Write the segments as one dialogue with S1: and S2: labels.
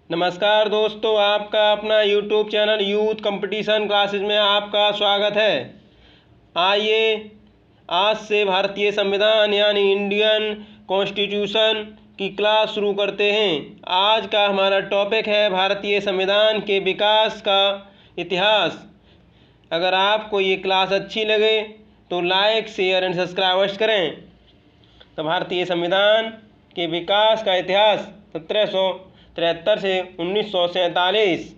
S1: नमस्कार दोस्तों, आपका अपना YouTube channel youth competition classes में आपका स्वागत है। आइए आज से भारतीय संविधान यानी इंडियन कॉन्स्टिट्यूशन की क्लास शुरू करते हैं। आज का हमारा टॉपिक है भारतीय संविधान के विकास का इतिहास। अगर आपको ये क्लास अच्छी लगे तो लाइक, शेयर एंड सब्सक्राइब करें। तो भारतीय संविधान के विकास का इतिहास 1773 से 1947,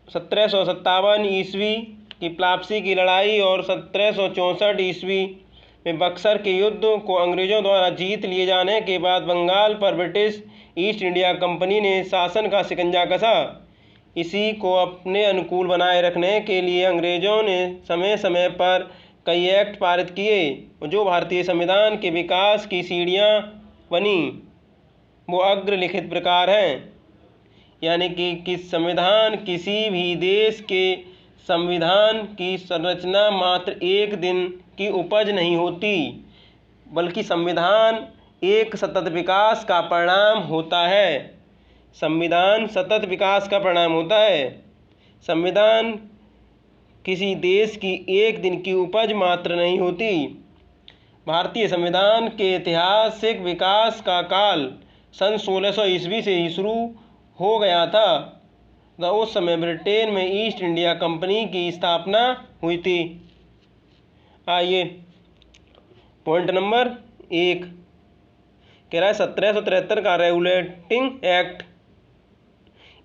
S1: 1757 ईस्वी की प्लासी की लड़ाई और 1764 ईस्वी में बक्सर के युद्ध को अंग्रेज़ों द्वारा जीत लिए जाने के बाद बंगाल पर ब्रिटिश ईस्ट इंडिया कंपनी ने शासन का शिकंजा कसा। इसी को अपने अनुकूल बनाए रखने के लिए अंग्रेज़ों ने समय समय पर कई एक्ट पारित किए जो भारतीय संविधान के विकास की सीढ़ियाँ बनी। वो अग्रलिखित प्रकार हैं, यानी कि संविधान किसी भी देश के संविधान की संरचना मात्र एक दिन की उपज नहीं होती, बल्कि संविधान एक सतत विकास का परिणाम होता है। संविधान सतत विकास का परिणाम होता है। संविधान किसी देश की एक दिन की उपज मात्र नहीं होती। भारतीय संविधान के ऐतिहासिक विकास का काल सन 1600 ईस्वी से ही शुरू हो गया था। उस समय ब्रिटेन में ईस्ट इंडिया कंपनी की स्थापना हुई थी। आइए पॉइंट नंबर 1 कह रहा है 1773 का रेगुलेटिंग एक्ट।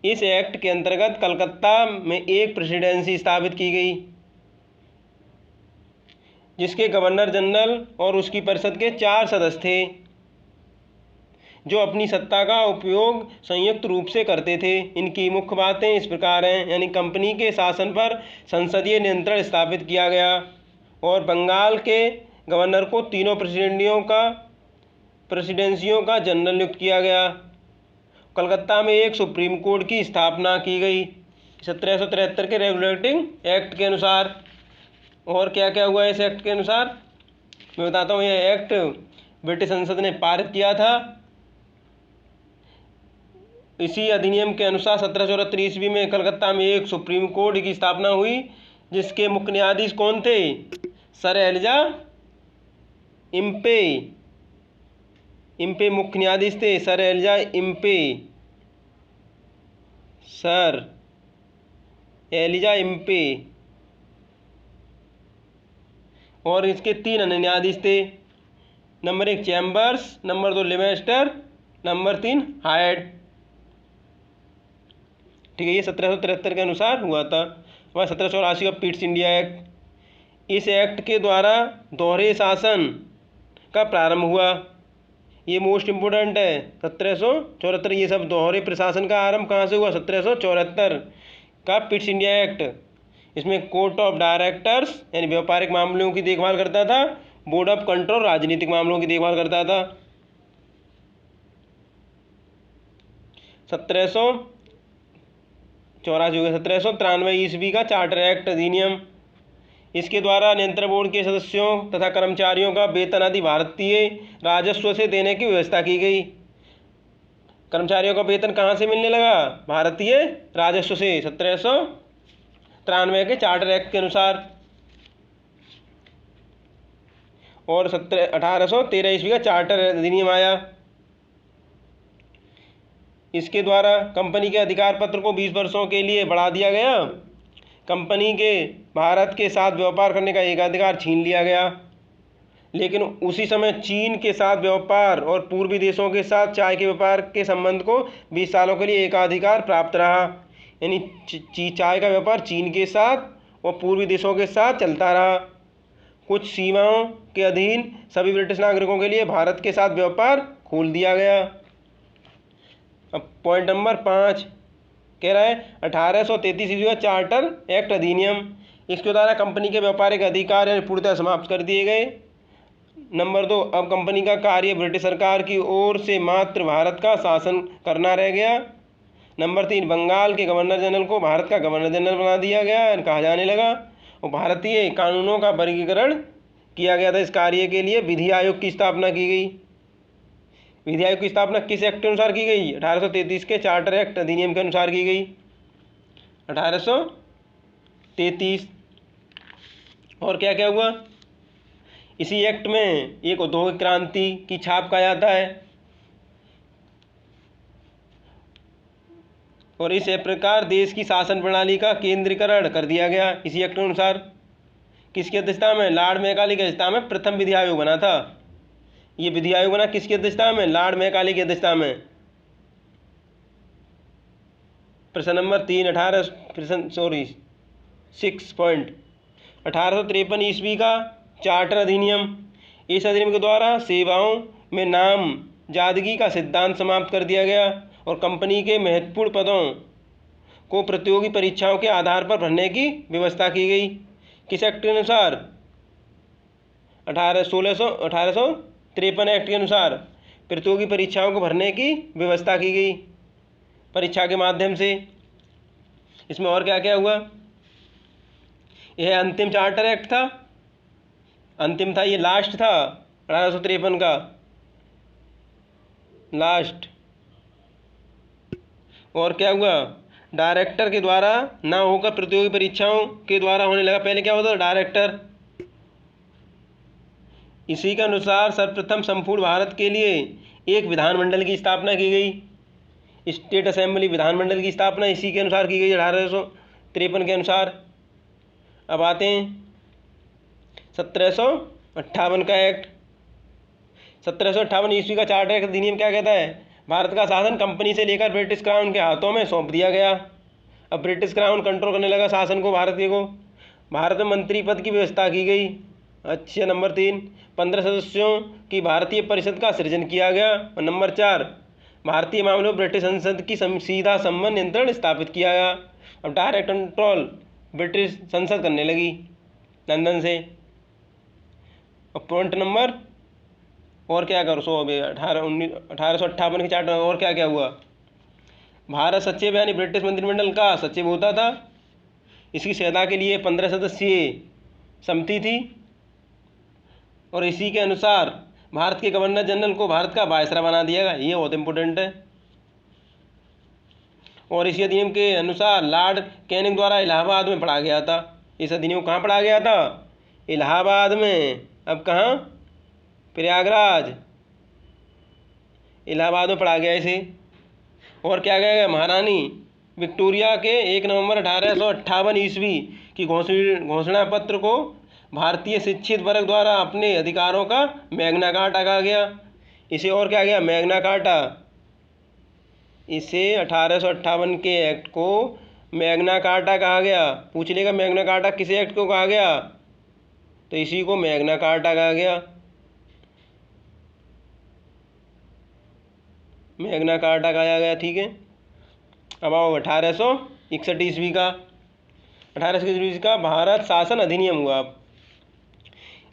S1: इस एक्ट के अंतर्गत कलकत्ता में एक प्रेसिडेंसी स्थापित की गई जिसके गवर्नर जनरल और उसकी परिषद के 4 सदस्य थे जो अपनी सत्ता का उपयोग संयुक्त रूप से करते थे। इनकी मुख्य बातें इस प्रकार हैं, यानी कंपनी के शासन पर संसदीय नियंत्रण स्थापित किया गया और बंगाल के गवर्नर को तीनों प्रेसिडेंसियों का जनरल नियुक्त किया गया। कलकत्ता में एक सुप्रीम कोर्ट की स्थापना की गई 1773 के रेगुलेटिंग एक्ट के अनुसार। और क्या क्या हुआ इस एक्ट के अनुसार मैं बताता हूँ। यह एक्ट ब्रिटिश संसद ने पारित किया था। इसी अधिनियम के अनुसार 1774 ईस्वी में कलकत्ता में एक सुप्रीम कोर्ट की स्थापना हुई जिसके मुख्य न्यायाधीश कौन थे? सर एलिजा इम्पे मुख्य न्यायाधीश थे। सर एलिजा इम्पे और इसके 3 अन्य न्यायाधीश थे। नंबर 1 चैम्बर्स, नंबर 2 लिवेस्टर, नंबर 3 हायड। ठीक है, ये 1773 के अनुसार हुआ था। वह 1784 का पिट्स इंडिया एक्ट। इस एक्ट के द्वारा दोहरे शासन का प्रारंभ हुआ। ये मोस्ट इम्पोर्टेंट है। 1774 ये सब दोहरे प्रशासन का आरंभ कहाँ से हुआ? 1774 का पिट्स इंडिया एक्ट। इसमें कोर्ट ऑफ डायरेक्टर्स यानी व्यापारिक मामलों की देखभाल करता था, बोर्ड ऑफ कंट्रोल राजनीतिक मामलों की देखभाल करता था। 1793 ईस्वी का चार्टर एक्ट अधिनियम। इसके द्वारा नियंत्रण बोर्ड के सदस्यों तथा कर्मचारियों का वेतन आदि भारतीय राजस्व से देने की व्यवस्था की गई। कर्मचारियों का वेतन कहाँ से मिलने लगा? भारतीय राजस्व से 1793 के चार्टर एक्ट के अनुसार। और 1813 ईस्वी का चार्टर अधिनियम आया। इसके द्वारा कंपनी के अधिकार पत्र को 20 वर्षों के लिए बढ़ा दिया गया। कंपनी के भारत के साथ व्यापार करने का एकाधिकार छीन लिया गया। लेकिन उसी समय चीन के साथ व्यापार और पूर्वी देशों के साथ चाय के व्यापार के संबंध को 20 सालों के लिए एकाधिकार प्राप्त रहा। यानी चाय का व्यापार चीन के साथ और पूर्वी देशों के साथ चलता रहा। कुछ सीमाओं के अधीन सभी ब्रिटिश नागरिकों के लिए भारत के साथ व्यापार खोल दिया गया। अब पॉइंट नंबर 5 कह रहा है 1833 ईस्वी का चार्टर एक्ट अधिनियम। इसके द्वारा कंपनी के व्यापारिक अधिकार पूर्णतः समाप्त कर दिए गए। नंबर 2 अब कंपनी का कार्य ब्रिटिश सरकार की ओर से मात्र भारत का शासन करना रह गया। नंबर 3 बंगाल के गवर्नर जनरल को भारत का गवर्नर जनरल बना दिया गया, कहा जाने लगा। और भारतीय कानूनों का वर्गीकरण किया गया था। इस कार्य के लिए विधि आयोग की स्थापना की गई। विधि आयोग की स्थापना किस एक्ट के अनुसार की गई? 1833 के चार्टर एक्ट अधिनियम के अनुसार की गई, 1833। और क्या क्या हुआ? इसी एक्ट में एक औद्योगिक क्रांति की छाप कहा जाता है, और इस प्रकार देश की शासन प्रणाली का केंद्रीकरण कर दिया गया। इसी एक्ट के अनुसार किसकी अध्यक्षता में? लॉर्ड मैकाले की अध्यक्षता में प्रथम विधि आयोग बना था। ये विधि आयोग बना किसकी अध्यक्षता में? लॉर्ड मैकाले की अध्यक्षता में। प्रश्न नंबर 3 6 पॉइंट 1853 ईस्वी का चार्टर अधिनियम। इस अधिनियम के द्वारा सेवाओं में नामजदगी का सिद्धांत समाप्त कर दिया गया और कंपनी के महत्वपूर्ण पदों को प्रतियोगी परीक्षाओं के आधार पर भरने की व्यवस्था की गई। किस एक्ट के अनुसार? 1853 एक्ट के अनुसार प्रतियोगी परीक्षाओं को भरने की व्यवस्था की गई परीक्षा के माध्यम से। इसमें और क्या क्या हुआ? यह अंतिम चार्टर एक्ट था, अंतिम था, ये लास्ट था 1853 का लास्ट। और क्या हुआ? डायरेक्टर के द्वारा ना होकर प्रतियोगी परीक्षाओं के द्वारा होने लगा। पहले क्या होता था? डायरेक्टर। इसी के अनुसार सर्वप्रथम संपूर्ण भारत के लिए एक विधानमंडल की स्थापना की गई, स्टेट असेंबली विधानमंडल की स्थापना इसी के अनुसार की गई 1853 के अनुसार। अब आते हैं 1758 का एक्ट। 1758 ईस्वी का चार्टर एक्ट अधिनियम क्या कहता है? भारत का शासन कंपनी से लेकर ब्रिटिश क्राउन के हाथों में सौंप दिया गया। अब ब्रिटिश क्राउन कंट्रोल करने लगा शासन को, भारतीय को। भारत में मंत्री पद की व्यवस्था की गई। अच्छा, नंबर 3 15 सदस्यों की भारतीय परिषद का सृजन किया गया। और नंबर 4 भारतीय मामलों में ब्रिटिश संसद की सीधा संबंध नियंत्रण स्थापित किया गया। अब डायरेक्ट कंट्रोल ब्रिटिश संसद करने लगी लंदन से। अब पॉइंट नंबर और क्या करो 1858 के चार्टर और क्या क्या हुआ? भारत सचिव यानी ब्रिटिश मंत्रिमंडल का सचिव होता था। इसकी सहायता के लिए 15 सदस्यीय समिति थी, और इसी के अनुसार भारत के गवर्नर जनरल को भारत का वायसरा बना दिया गया। ये बहुत इंपॉर्टेंट है। और इसी अधिनियम के अनुसार लॉर्ड कैनिंग द्वारा इलाहाबाद में पढ़ा गया था। इस अधिनियम कहाँ पढ़ा गया था? इलाहाबाद में। अब कहाँ? प्रयागराज, इलाहाबाद में पढ़ा गया इसे। और क्या गया? महारानी विक्टोरिया के 1 नवंबर 1858 ईस्वी की घोषणा पत्र को भारतीय शिक्षित वर्ग द्वारा अपने अधिकारों का मैग्ना कार्टा कहा गया। इसे और क्या गया? Magna carta. इसे 1858 के एक्ट को मैग्ना कार्टा कहा गया। पूछ लेगा मैग्ना कार्टा किस एक्ट को कहा गया, तो इसी को मैग्ना कार्टा कहा गया। मैग्ना कार्टा कहा गया, ठीक है। अब आओ 1861 ईस्वी का। 1861 ईस्वी का भारत शासन अधिनियम हुआ।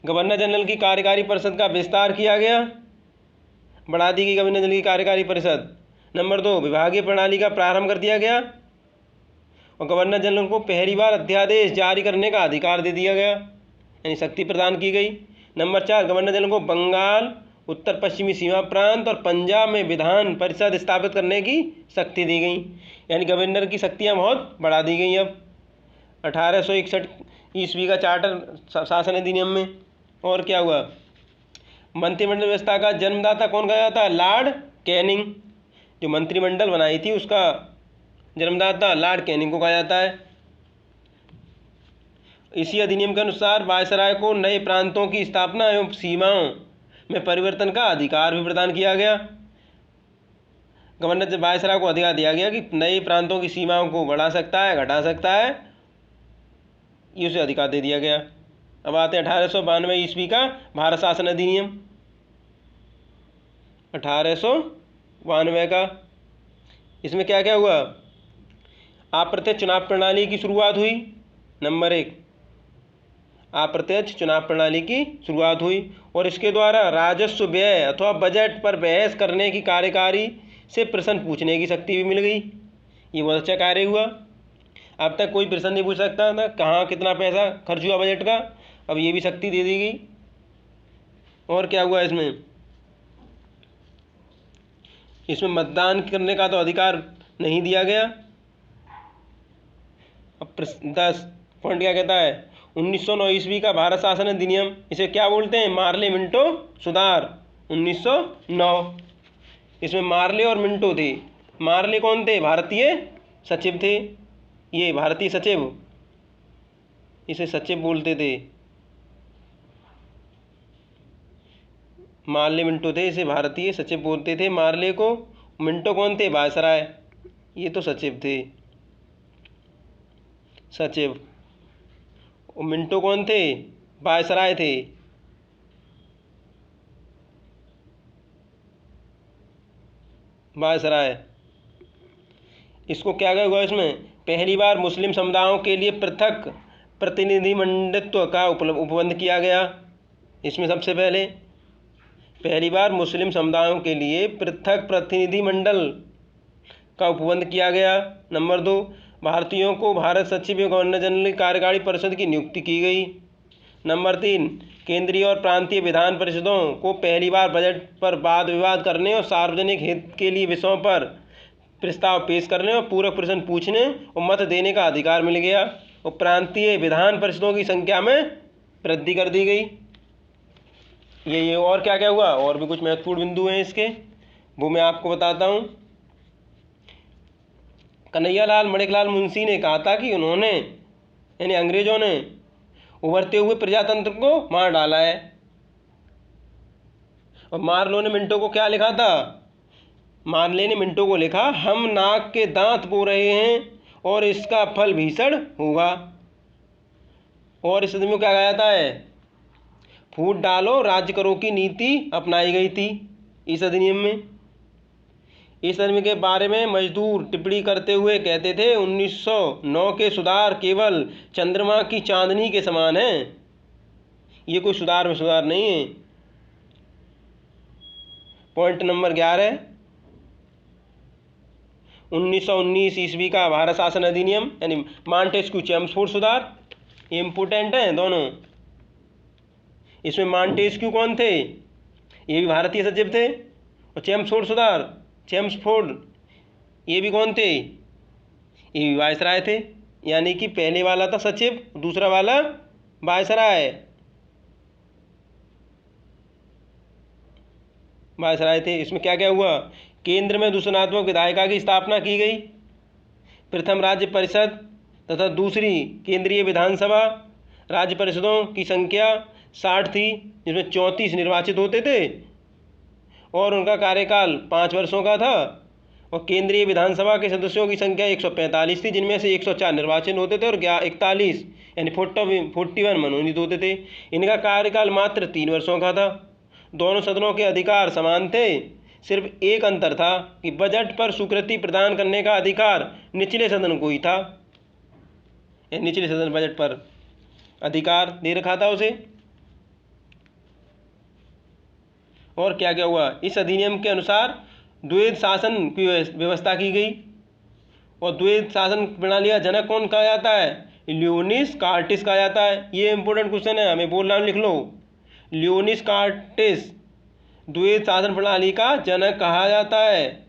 S1: गवर्नर जनरल की कार्यकारी परिषद का विस्तार किया गया, बढ़ा दी गई गवर्नर जनरल की कार्यकारी परिषद। नंबर 2 विभागीय प्रणाली का प्रारंभ कर दिया गया, और गवर्नर जनरल को पहली बार अध्यादेश जारी करने का अधिकार दे दिया गया, यानी शक्ति प्रदान की गई। नंबर 4 गवर्नर जनरल को बंगाल, उत्तर पश्चिमी सीमा प्रांत और पंजाब में विधान परिषद स्थापित करने की शक्ति दी गई, यानी गवर्नर की शक्तियाँ बहुत बढ़ा दी गई। अब 1861 ईस्वी का चार्टर शासन अधिनियम में और क्या हुआ? मंत्रिमंडल व्यवस्था का जन्मदाता कौन कहा जाता है? Lord Canning. जो मंत्रिमंडल बनाई थी उसका जन्मदाता लॉर्ड कैनिंग को कहा जाता है। इसी अधिनियम के अनुसार वायसराय को नए प्रांतों की स्थापना एवं सीमाओं में परिवर्तन का अधिकार भी प्रदान किया गया। गवर्नर वायसराय को अधिकार दिया गया कि नए प्रांतों की सीमाओं को बढ़ा सकता है, घटा सकता है, ये उसे अधिकार दे दिया गया। अब आते हैं 1892 ईस्वी का भारत शासन अधिनियम। 1892 का, इसमें क्या क्या हुआ? अप्रत्यक्ष चुनाव प्रणाली की शुरुआत हुई। नंबर 1 अप्रत्यक्ष चुनाव प्रणाली की शुरुआत हुई, और इसके द्वारा राजस्व व्यय अथवा बजट पर बहस करने की कार्यकारी से प्रश्न पूछने की शक्ति भी मिल गई। ये बहुत अच्छा कार्य हुआ। अब तक कोई प्रश्न नहीं पूछ सकता था कहाँ कितना पैसा खर्च हुआ बजट का, अब ये भी शक्ति दे दी गई। और क्या हुआ इसमें? इसमें मतदान करने का तो अधिकार नहीं दिया गया। अब 10 पॉइंट क्या कहता है, 1909 ईस्वी का भारत शासन अधिनियम, इसे क्या बोलते हैं, मार्ले मिंटो सुधार 1909। इसमें मार्ले और मिंटो थे। मार्ले कौन थे, भारतीय सचिव थे, ये भारतीय सचिव, इसे सचिव बोलते थे। मार्ले मिंटो थे, इसे भारतीय सचिव बोलते थे मार्ले को। मिंटो कौन थे, वायसराय, ये तो सचिव थे, सचिव। मिंटो कौन थे, वायसराय थे। वायसराय। इसको क्या कहा हुआ, इसमें पहली बार मुस्लिम समुदायों के लिए पृथक प्रतिनिधिमंडलित्व का उपबंध किया गया। इसमें सबसे पहली बार मुस्लिम समुदायों के लिए पृथक प्रतिनिधिमंडल का उपबंध किया गया। नंबर 2, भारतीयों को भारत सचिव एवं गवर्नर जनरल कार्यकारी परिषद की नियुक्ति की गई। नंबर 3, केंद्रीय और प्रांतीय विधान परिषदों को पहली बार बजट पर वाद विवाद करने और सार्वजनिक हित के लिए विषयों पर प्रस्ताव पेश करने और पूरक प्रश्न पूछने और मत देने का अधिकार मिल गया। और प्रांतीय विधान परिषदों की संख्या में वृद्धि कर दी गई। ये और क्या क्या हुआ, और भी कुछ महत्वपूर्ण बिंदु हैं इसके, वो मैं आपको बताता हूँ। कन्हैयालाल माणिकलाल मुंशी ने कहा था कि उन्होंने, यानी अंग्रेजों ने उभरते हुए प्रजातंत्र को मार डाला है। और मार्ले ने मिंटो को क्या लिखा था, मार्ले ने मिंटो को लिखा, हम नाक के दांत बो रहे हैं और इसका फल भीषण होगा। और इस में क्या कहा जाता है, फूट डालो राज्य करो की नीति अपनाई गई थी इस अधिनियम में। इस अधिनियम के बारे में मजदूर टिप्पणी करते हुए कहते थे, 1909 के सुधार केवल चंद्रमा की चांदनी के समान है, ये कोई सुधार में सुधार नहीं है। पॉइंट नंबर 11, 1919 ईस्वी का भारत शासन अधिनियम, यानी मॉन्टेस्क्यू चेम्सफोर्ड सुधार, ये इम्पोर्टेंट हैं दोनों। इसमें मॉन्टेस्क्यू कौन थे, ये भी भारतीय सचिव थे। और चेम्सफोर्ड सुधार, चेम्सफोर्ड, ये भी कौन थे, ये भी वायसराय थे। यानी कि पहले वाला था सचिव, दूसरा वाला वायसराय, वायसराय थे। इसमें क्या क्या हुआ, केंद्र में दूषणात्मक विधायिका की स्थापना की गई, प्रथम राज्य परिषद तथा दूसरी केंद्रीय विधानसभा। राज्य परिषदों की संख्या 60 थी, जिसमें 34 निर्वाचित होते थे और उनका कार्यकाल 5 वर्षों का था। और केंद्रीय विधानसभा के सदस्यों की संख्या 145 थी, जिनमें से 104 निर्वाचित होते थे और 41 यानी 41 मनोनीत होते थे। इनका कार्यकाल मात्र 3 वर्षों का था। दोनों सदनों के अधिकार समान थे, सिर्फ एक अंतर था कि बजट पर स्वीकृति प्रदान करने का अधिकार निचले सदन को ही था। निचले सदन बजट पर अधिकार दे रखा था उसे। और क्या क्या हुआ, इस अधिनियम के अनुसार द्वैध शासन की व्यवस्था की गई। और द्वैध शासन प्रणाली का जनक कौन कहा जाता है, लियोनिस कार्टिस कहा जाता है। ये इंपॉर्टेंट क्वेश्चन है, हमें बोल रहा हूँ, लिख लो, लियोनिस कार्टिस द्वैध शासन प्रणाली का जनक कहा जाता है।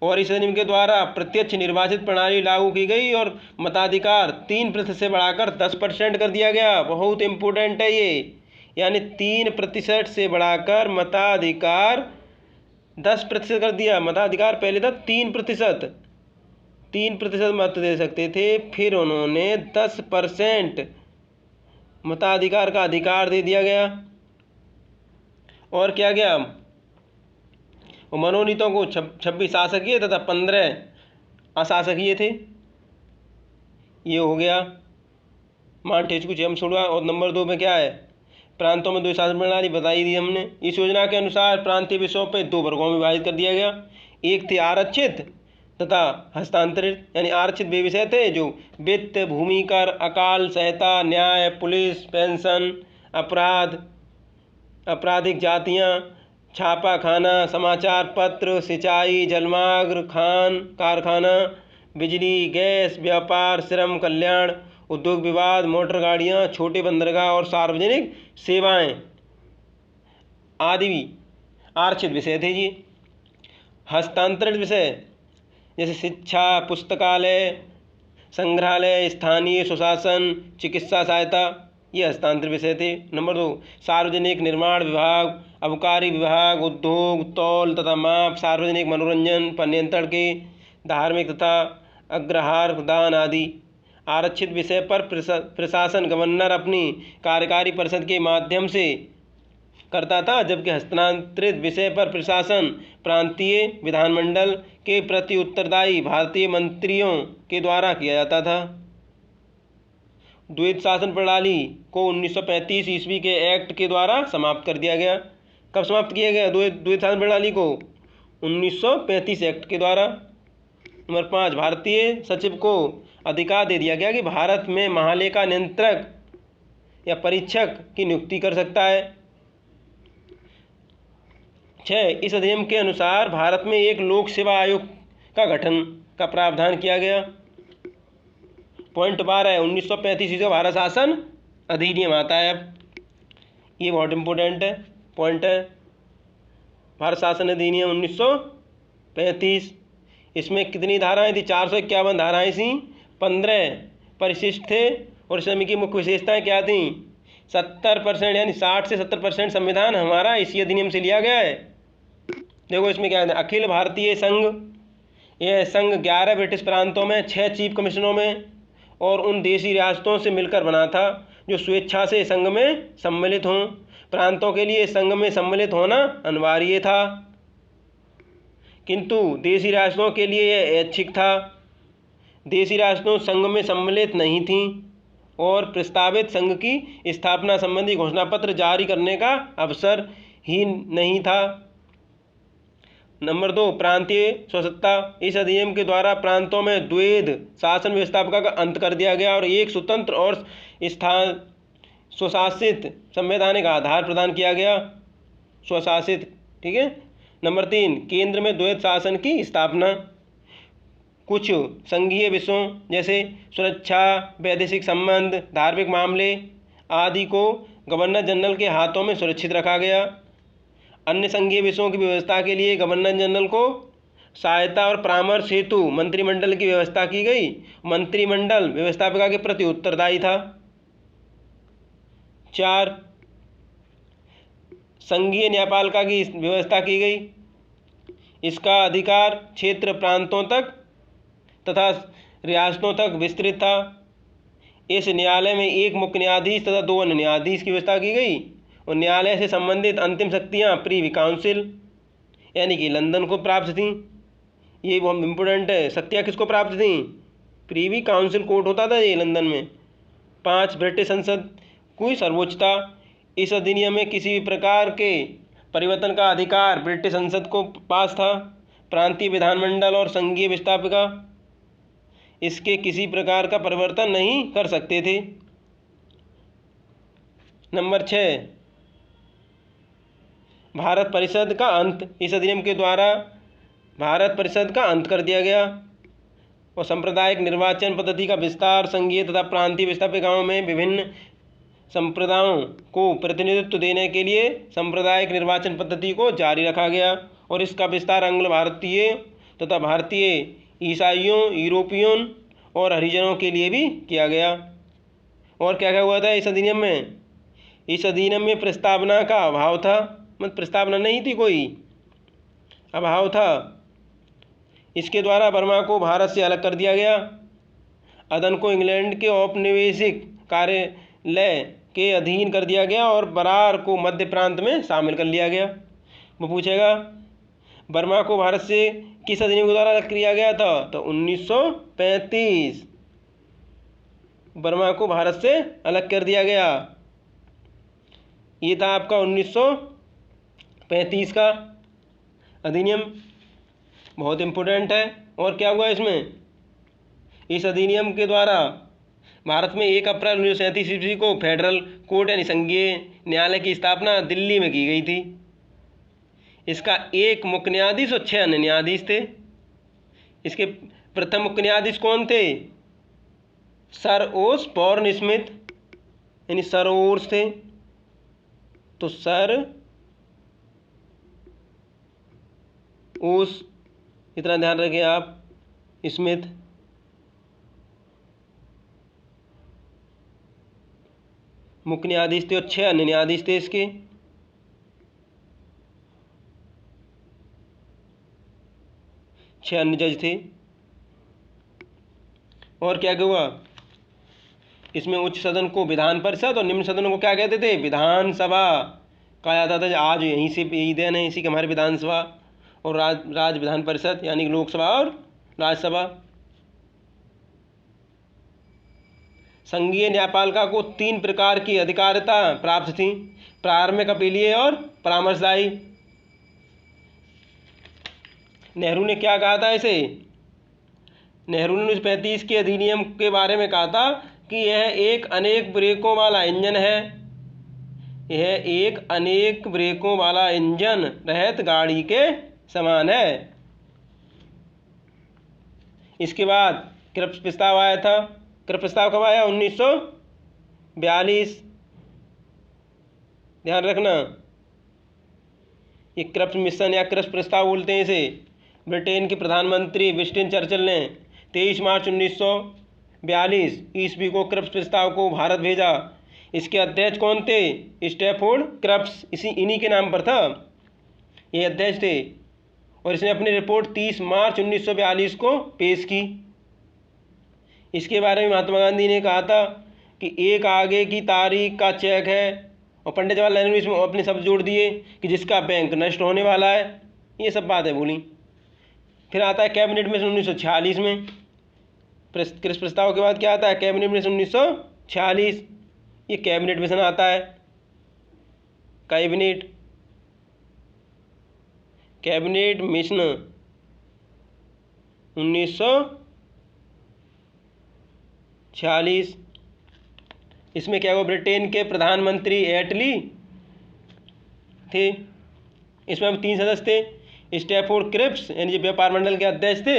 S1: और इस अधिनियम के द्वारा प्रत्यक्ष निर्वाचित प्रणाली लागू की गई और मताधिकार 3% से बढ़ाकर 10% कर दिया गया। बहुत इंपॉर्टेंट है ये, यानी 3% से बढ़ाकर मताधिकार 10% कर दिया। मताधिकार पहले था 3%, 3% मत दे सकते थे, फिर उन्होंने 10% मताधिकार का अधिकार दे दिया गया। और क्या गया, मनोनीतों को 26 शासकीय तथा 15 अशासकीय थे। ये हो गया मॉन्टेस्क्यू चेम्सफोर्ड। और नंबर 2 में क्या है, प्रांतों में द्वैध शासन प्रणाली बताई दी हमने। इस योजना के अनुसार प्रांतीय विषयों पर 2 वर्गों में विभाजित कर दिया गया। एक थे आरक्षित तथा हस्तांतरित, यानी आरक्षित वे विषय थे जो वित्त, भूमि कर, अकाल संहिता, न्याय, पुलिस, पेंशन, अपराध, आपराधिक जातियाँ, छापा खाना, समाचार पत्र, सिंचाई, जलमार्ग, खान कारखाना, बिजली, गैस, व्यापार, श्रम कल्याण, उद्योग विवाद, मोटर गाड़ियाँ, छोटे बंदरगाह और सार्वजनिक सेवाएं आदि भी आरक्षित विषय थे जी। हस्तांतरित विषय जैसे शिक्षा, पुस्तकालय, संग्रहालय, स्थानीय स्वशासन, चिकित्सा सहायता, ये हस्तांतरित विषय थे। नंबर 2, सार्वजनिक निर्माण विभाग, आबकारी विभाग, उद्योग, तौल तथा माप, सार्वजनिक मनोरंजन पर नियंत्रण के, धार्मिक तथा अग्रहार दान आदि। आरक्षित विषय पर प्रशासन गवर्नर अपनी कार्यकारी परिषद के माध्यम से करता था, जबकि हस्तांतरित विषय पर प्रशासन प्रांतीय विधानमंडल के प्रति उत्तरदायी भारतीय मंत्रियों के द्वारा किया जाता था। द्वैत शासन प्रणाली को 1935 ईस्वी के एक्ट के द्वारा समाप्त कर दिया गया। कब समाप्त किया गया द्वैत शासन प्रणाली को? 1935 एक्ट के द्वारा। नंबर 5, भारतीय सचिव को अधिकार दे दिया गया कि भारत में महालेखा नियंत्रक या परीक्षक की नियुक्ति कर सकता है। 6, इस अधिनियम के अनुसार भारत में एक लोक सेवा आयोग का गठन का प्रावधान किया गया। पॉइंट 12 है 1935 का भारत शासन अधिनियम आता है। अब ये बहुत इम्पोर्टेंट है पॉइंट है, भारत शासन अधिनियम 1935। इसमें कितनी धाराएं थी? 451 धाराएं थी, 15 परिशिष्ट थे और इसमें की मुख्य विशेषताएं क्या थी? 70% यानी 60 से 70% संविधान हमारा इसी अधिनियम से लिया गया है। देखो इसमें क्या है, अखिल भारतीय संघ, यह संघ 11 ब्रिटिश प्रांतों में 6 चीफ कमिश्नरों में और उन देशी रियासतों से मिलकर बना था जो स्वेच्छा से संघ में सम्मिलित हों। प्रांतों के लिए संघ में सम्मिलित होना अनिवार्य था, किंतु देशी रियासतों के लिए यह ऐच्छिक था। देशी रियासतों संघ में सम्मिलित नहीं थीं और प्रस्तावित संघ की स्थापना संबंधी घोषणा पत्र जारी करने का अवसर ही नहीं था। नंबर 2, प्रांतीय स्वसत्ता। इस अधिनियम के द्वारा प्रांतों में द्वैध शासन व्यवस्था का अंत कर दिया गया और एक स्वतंत्र और स्वशासित संवैधानिक आधार प्रदान किया गया। स्वशासित, ठीक है। नंबर 3, केंद्र में द्वैध शासन की स्थापना। कुछ संघीय विषयों जैसे सुरक्षा, वैदेशिक संबंध, धार्मिक मामले आदि को गवर्नर जनरल के हाथों में सुरक्षित रखा गया। अन्य संघीय विषयों की व्यवस्था के लिए गवर्नर जनरल को सहायता और परामर्श हेतु मंत्रिमंडल की व्यवस्था की गई। मंत्रिमंडल व्यवस्थापिका के प्रति उत्तरदायी था। 4, संघीय न्यायपालिका की व्यवस्था की गई। इसका अधिकार क्षेत्र प्रांतों तक तथा रियासतों तक विस्तृत था। इस न्यायालय में एक मुख्य न्यायाधीश तथा 2 अन्य न्यायाधीश की व्यवस्था की गई और न्यायालय से संबंधित अंतिम शक्तियाँ प्रीवी काउंसिल यानी कि लंदन को प्राप्त थीं। ये बहुत इम्पोर्टेंट है, शक्तियाँ किसको प्राप्त थीं? प्रीवी काउंसिल कोर्ट होता था ये लंदन में। 5, ब्रिटिश संसद की सर्वोच्चता। इस अधिनियम में किसी भी प्रकार के परिवर्तन का अधिकार ब्रिटिश संसद को पास था। प्रांतीय विधानमंडल और संघीय व्यवस्थापिका इसके किसी प्रकार का परिवर्तन नहीं कर सकते थे। नंबर 6, भारत परिषद का अंत। इस अधिनियम के द्वारा भारत परिषद का अंत कर दिया गया और सांप्रदायिक निर्वाचन पद्धति का विस्तार। संघीय तथा प्रांतीय व्यवस्थापिकाओं में विभिन्न संप्रदायों को प्रतिनिधित्व देने के लिए सांप्रदायिक निर्वाचन पद्धति को जारी रखा गया और इसका विस्तार आंग्ल भारतीय तथा भारतीय ईसाइयों, यूरोपियन और हरिजनों के लिए भी किया गया। और क्या क्या हुआ था इस अधिनियम में? इस अधिनियम में प्रस्तावना का अभाव था, मतलब प्रस्तावना नहीं थी, कोई अभाव था। इसके द्वारा बर्मा को भारत से अलग कर दिया गया। अदन को इंग्लैंड के औपनिवेशिक कार्यालय के अधीन कर दिया गया और बरार को मध्य प्रांत में शामिल कर लिया गया। वो पूछेगा बर्मा को भारत से किस अधिनियम के द्वारा अलग किया गया था? तो 1935 बर्मा को भारत से अलग कर दिया गया। ये था आपका 1935 का अधिनियम, बहुत इम्पोर्टेंट है। और क्या हुआ इसमें? इस अधिनियम के द्वारा भारत में 1 अप्रैल 1937 ईस्वी को फेडरल कोर्ट यानी संघीय न्यायालय की स्थापना दिल्ली में की गई थी। इसका एक मुख्य न्यायाधीश और 6 अन्य न्यायाधीश थे। इसके प्रथम मुख्य न्यायाधीश कौन थे? सर ओसबॉर्न स्मिथ यानी सर ओर्स थे। तो सर ओसबॉर्न इतना ध्यान रखें आप। स्मिथ, मुख्य न्यायाधीश थे और 6 अन्य न्यायाधीश थे इसके। छह अन्य जज थे। और क्या क्या हुआ इसमें, उच्च सदन को विधान परिषद और निम्न सदन को क्या कहते थे, विधानसभा कहा जाता था। आज यहीं से यही देन है इसी के हमारे विधानसभा और राज्य विधान परिषद यानी कि लोकसभा और राज्यसभा। संघीय न्यायपालिका को 3 प्रकार की अधिकारिता प्राप्त थी, प्रारंभिक, अपीलीय और परामर्शदायी। नेहरू ने क्या कहा था इसे, नेहरू ने 1935 के अधिनियम के बारे में कहा था कि यह एक अनेक ब्रेकों वाला इंजन है, यह एक अनेक ब्रेकों वाला इंजन रहित गाड़ी के समान है। इसके बाद क्रिप्स प्रस्ताव आया था। क्रिप्स प्रस्ताव कब आया, 1942। ध्यान रखना, ये क्रिप्स मिशन या क्रिप्स प्रस्ताव बोलते हैं इसे। ब्रिटेन के प्रधानमंत्री विंस्टन चर्चिल ने 23 मार्च 1942 ईस्वी को क्रिप्स प्रस्ताव को भारत भेजा। इसके अध्यक्ष कौन थे, स्टैफोर्ड क्रिप्स, इन्हीं के नाम पर था, ये अध्यक्ष थे। और इसने अपनी रिपोर्ट 30 मार्च 1942 को पेश की। इसके बारे में महात्मा गांधी ने कहा था कि एक आगे की तारीख का चेक है, और पंडित जवाहरलाल नेहरू इसमें अपने शब्द जोड़ दिए कि जिसका बैंक नष्ट होने वाला है। ये सब बातें बोली। फिर आता है कैबिनेट मिशन 1946 में। क्रिप्स प्रस्ताव के बाद क्या आता है, कैबिनेट मिशन 1946। ये कैबिनेट मिशन आता है, कैबिनेट मिशन 1946। इसमें क्या हुआ, ब्रिटेन के प्रधानमंत्री एटली थे। इसमें अब 3 सदस्य थे, स्टैफोर्ड क्रिप्स यानी जो व्यापार मंडल के अध्यक्ष थे,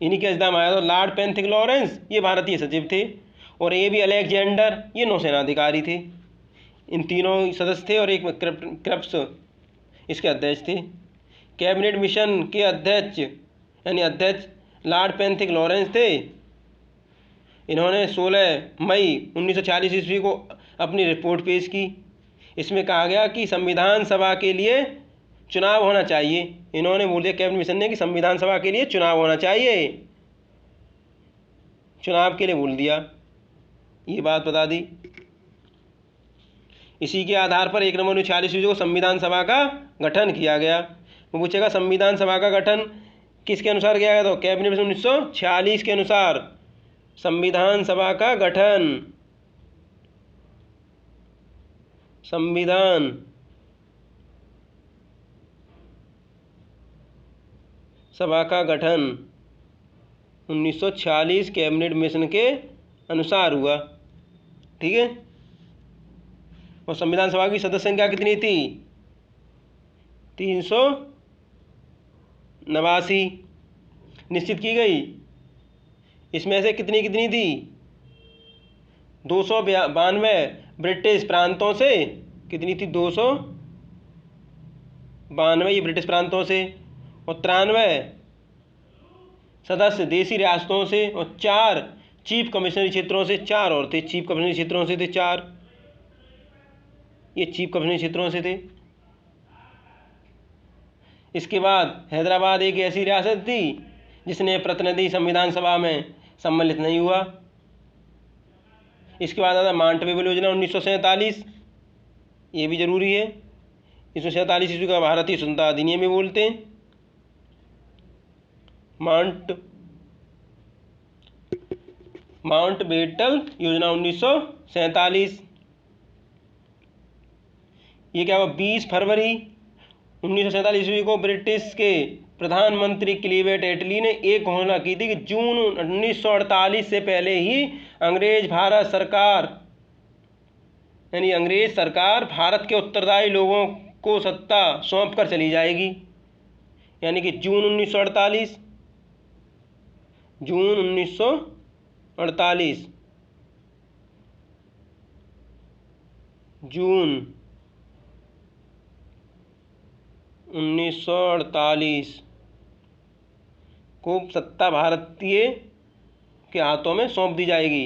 S1: इन्हीं के इस्तेमाल आया था। लॉर्ड पेंथिक लॉरेंस ये भारतीय सचिव थे, और ए बी अलेक्जेंडर ये नौसेना अधिकारी थे। इन तीनों सदस्य थे और एक क्रिप्स इसके अध्यक्ष थे। कैबिनेट मिशन के अध्यक्ष यानी अध्यक्ष लॉर्ड पेंथिक लॉरेंस थे। इन्होंने 16 मई 1946 ईस्वी को अपनी रिपोर्ट पेश की। इसमें कहा गया कि संविधान सभा के लिए चुनाव होना चाहिए। इन्होंने बोल दिया कैबिनेट मिशन ने कि संविधान सभा के लिए चुनाव होना चाहिए, चुनाव के लिए बोल दिया, ये बात बता दी। इसी के आधार पर 1 नवंबर 1946 ईस्वी को संविधान सभा का गठन किया गया। वो पूछेगा संविधान सभा का गठन किसके अनुसार किया गया, तो कैबिनेट मिशन 1946 के अनुसार संविधान सभा का गठन, संविधान सभा का गठन 1946 कैबिनेट मिशन के अनुसार हुआ। ठीक है। और संविधान सभा की सदस्य संख्या कितनी थी, 389 निश्चित की गई। इसमें से कितनी कितनी थी, 292 ब्रिटिश प्रांतों से, कितनी थी, 292 ये ब्रिटिश प्रांतों से, और 93 सदस्य देसी रियासतों से, और 4 चीफ कमिश्नरी क्षेत्रों से, 4 और थे चीफ कमिश्नरी क्षेत्रों से थे, 4 ये चीफ कमिश्नरी क्षेत्रों से थे। इसके बाद हैदराबाद एक ऐसी रियासत थी जिसने प्रतिनिधि संविधान सभा में सम्मिलित नहीं हुआ। इसके बाद आता माउंटबेबल योजना 1947, ये भी जरूरी है। 1947 ईस्वी का भारतीय स्वतंत्रता अधिनियम भी बोलते हैं। माउंटबेटन योजना 1947, ये क्या हुआ, 20 फरवरी 1947 ईस्वी को ब्रिटिश के प्रधानमंत्री क्लीवेट एटली ने एक घोषणा की थी कि जून 1948 से पहले ही अंग्रेज सरकार भारत के उत्तरदायी लोगों को सत्ता सौंप कर चली जाएगी। यानी कि जून 1948 जून 1948 को सत्ता भारतीय के हाथों में सौंप दी जाएगी,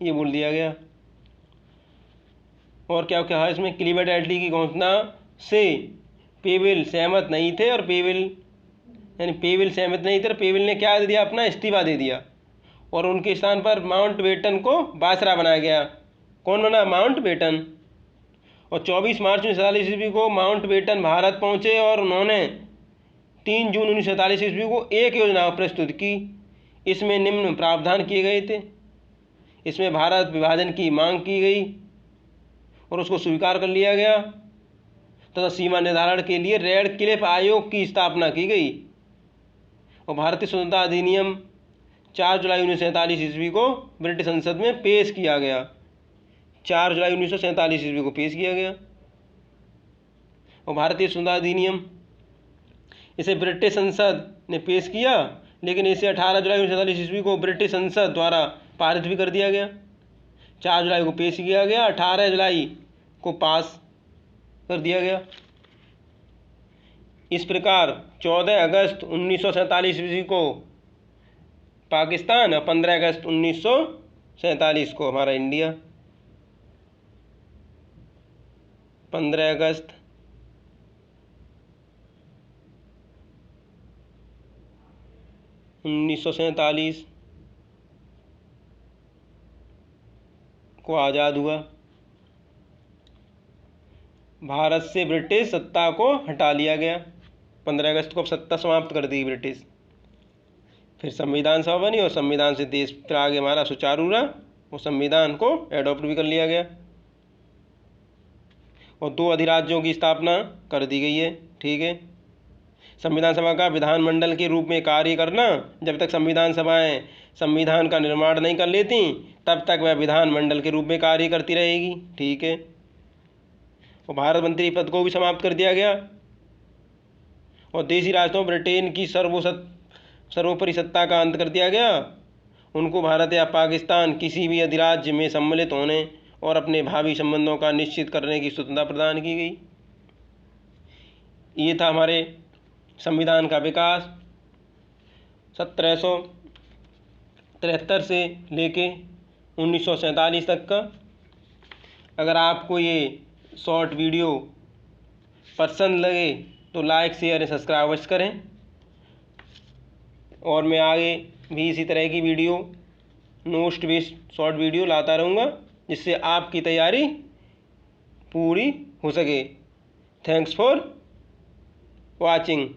S1: ये बोल दिया गया। और क्या कहा इसमें, क्लीवेट एटली की घोषणा से पेविल सहमत नहीं थे और पेविल सहमत नहीं थे और पेविल ने क्या दे दिया, अपना इस्तीफा दे दिया और उनके स्थान पर माउंटबेटन को वायसराय बनाया गया। कौन बना, माउंटबेटन। और 24 मार्च 1947 ईस्वी को माउंटबेटन भारत पहुंचे और उन्होंने 3 जून 1947 ईस्वी को एक योजना प्रस्तुत की। इसमें निम्न प्रावधान किए गए थे। इसमें भारत विभाजन की मांग की गई और उसको स्वीकार कर लिया गया तथा सीमा निर्धारण के लिए रेड क्लिफ आयोग की स्थापना की गई और भारतीय स्वतंत्रता अधिनियम 4 जुलाई 1947 ईस्वी को ब्रिटिश संसद में पेश किया गया। 4 जुलाई 1947 ईस्वी को पेश किया गया और भारतीय स्वतंत्रता अधिनियम, इसे ब्रिटिश संसद ने पेश किया, लेकिन इसे 18 जुलाई 1947 ईस्वी को ब्रिटिश संसद द्वारा पारित भी कर दिया गया। 4 जुलाई को पेश किया गया, 18 जुलाई को पास कर दिया गया। इस प्रकार 14 अगस्त 1947 ईस्वी को पाकिस्तान और 15 अगस्त 1947 को हमारा इंडिया। 15 अगस्त 1947 को आज़ाद हुआ। भारत से ब्रिटिश सत्ता को हटा लिया गया। 15 अगस्त को अब सत्ता समाप्त कर दी ब्रिटिश। फिर संविधान सभा बनी और संविधान से देश फिर आगे हमारा सुचारू रहा और संविधान को एडॉप्ट भी कर लिया गया और 2 अधिराज्यों की स्थापना कर दी गई है। ठीक है, संविधान सभा का विधानमंडल के रूप में कार्य करना, जब तक संविधान सभाएं संविधान का निर्माण नहीं कर लेती तब तक वह विधानमंडल के रूप में कार्य करती रहेगी। ठीक है, और भारत मंत्री पद को भी समाप्त कर दिया गया और देशी राष्ट्रों ब्रिटेन की सर्वोपरि सत्ता का अंत कर दिया गया। उनको भारत या पाकिस्तान किसी भी अधिराज्य में सम्मिलित होने और अपने भावी संबंधों का निश्चित करने की स्वतंत्रता प्रदान की गई। ये था हमारे संविधान का विकास 1773 से लेके 1947 तक का। अगर आपको ये शॉर्ट वीडियो पसंद लगे तो लाइक, शेयर और सब्सक्राइब अवश्य करें और मैं आगे भी इसी तरह की video, notes based short video लाता रहूँगा जिससे आपकी तैयारी पूरी हो सके। Thanks for watching.